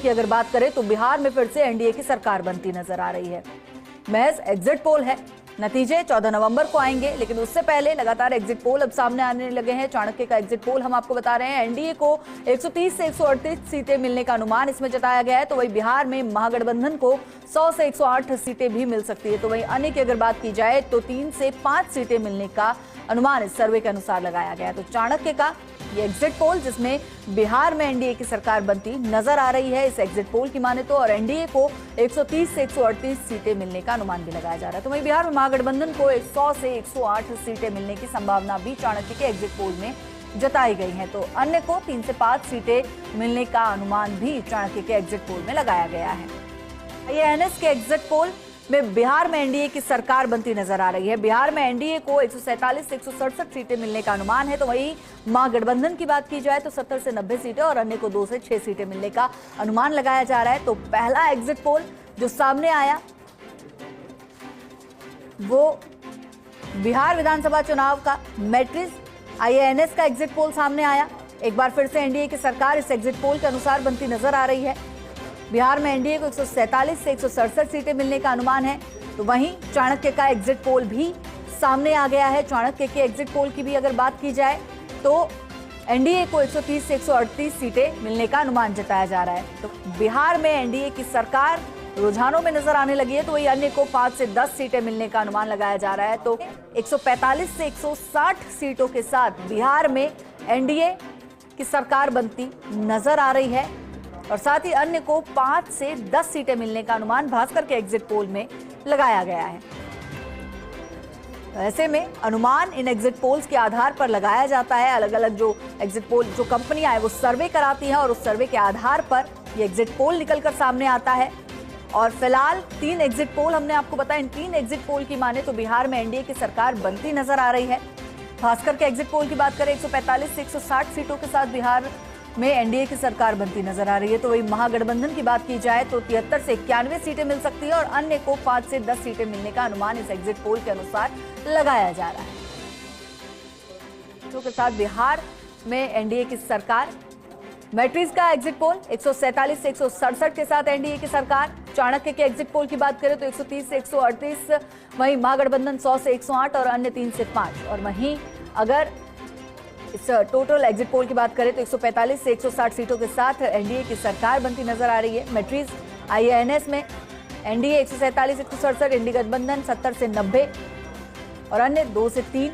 की अगर बात करें तो बिहार में फिर से एनडीए की सरकार बनती नजर आ रही है। महज एग्जिट पोल है, नतीजे 14 नवंबर को आएंगे, लेकिन उससे पहले लगातार एग्जिट पोल अब सामने आने लगे हैं। चाणक्य का एग्जिट पोल हम आपको बता रहे हैं, एनडीए को 130 से 138 सीटें मिलने का अनुमान इसमें जताया गया है। तो वही बिहार में महागठबंधन को 100 से 108 सीटें भी मिल सकती है। तो वही अन्य की अगर बात की जाए तो 3 से 5 सीटें मिलने का अनुमान इस सर्वे के अनुसार लगाया गया है। तो चाणक्य का ये एग्जिट पोल जिसमें बिहार में एनडीए की सरकार बनती नजर आ रही है, इस एग्जिट पोल की माने तो, और एनडीए को 130 से 138 सीटें मिलने का अनुमान भी लगाया जा रहा है। तो वहीं बिहार में महागठबंधन को 100 से 108 सीटें मिलने की संभावना भी चाणक्य के एग्जिट पोल में जताई गई है। तो अन्य को 3 से 5 सीटें मिलने का अनुमान भी चाणक्य के एग्जिट पोल में लगाया गया है। आईएएनएस के एग्जिट पोल में बिहार में एनडीए की सरकार बनती नजर आ रही है। बिहार में एनडीए को 147 से 167 सीटें मिलने का अनुमान है। तो वहीं महागठबंधन की बात की जाए तो 70 से 90 सीटें और अन्य को 2 से 6 सीटें मिलने का अनुमान लगाया जा रहा है। तो पहला एग्जिट पोल जो सामने आया वो बिहार विधानसभा चुनाव का मैट्रिक्स आईएएनएस का एग्जिट पोल सामने आया। एक बार फिर से एनडीए की सरकार इस एग्जिट पोल के अनुसार बनती नजर आ रही है। बिहार में एनडीए को 147 से 167 सीटें मिलने का अनुमान है। तो वहीं चाणक्य का एग्जिट पोल भी सामने आ गया है। चाणक्य के एग्जिट पोल की भी अगर बात की जाए तो एनडीए को 130 से 138 सीटें मिलने का अनुमान जताया जा रहा है। तो बिहार में एनडीए की सरकार रुझानों में नजर आने लगी है। तो वही अन्य को 5 से 10 सीटें मिलने का अनुमान लगाया जा रहा है। तो 145 से 160 सीटों के साथ बिहार में एनडीए की सरकार बनती नजर आ रही है और साथ ही अन्य को 5 से 10 सीटें मिलने का अनुमान भास्कर के एग्जिट पोल में लगाया गया है। तो ऐसे में अनुमान इन एग्जिट पोल्स के आधार पर लगाया जाता है। अलग अलग जो एग्जिट पोल जो कंपनियां हैं वो सर्वे कराती हैं और उस सर्वे के आधार पर ये एग्जिट पोल निकलकर सामने आता है। और फिलहाल 3 एग्जिट पोल हमने आपको बताया, इन 3 एग्जिट पोल की माने तो बिहार में एनडीए की सरकार बनती नजर आ रही है। भास्कर के एग्जिट पोल की बात करें 145 से 160 सीटों के साथ बिहार में एनडीए की सरकार बनती नजर आ रही है। तो वही महागठबंधन की बात की जाए तो 73 से 91 सीटें मिल सकती है और अन्य को 5 से 10 सीटें मिलने का अनुमान इस एग्जिट पोल के अनुसार लगाया जा रहा है। तो के साथ बिहार में एनडीए की सरकार, मैट्रिक्स का एग्जिट पोल 147 से 167 के साथ एनडीए की सरकार। चाणक्य के एग्जिट पोल की बात करें तो 130 से 138, वहीं महागठबंधन 100 से 108 और अन्य 3 से 5। और वहीं अगर इस टोटल एग्जिट पोल की बात करें तो 145 से 160 सीटों के साथ एनडीए की सरकार बनती नजर आ रही है। मैट्रिक्स आईएएनएस में एनडीए 147 से 167, इंडी गठबंधन 70 से 90 और अन्य 2 से 3।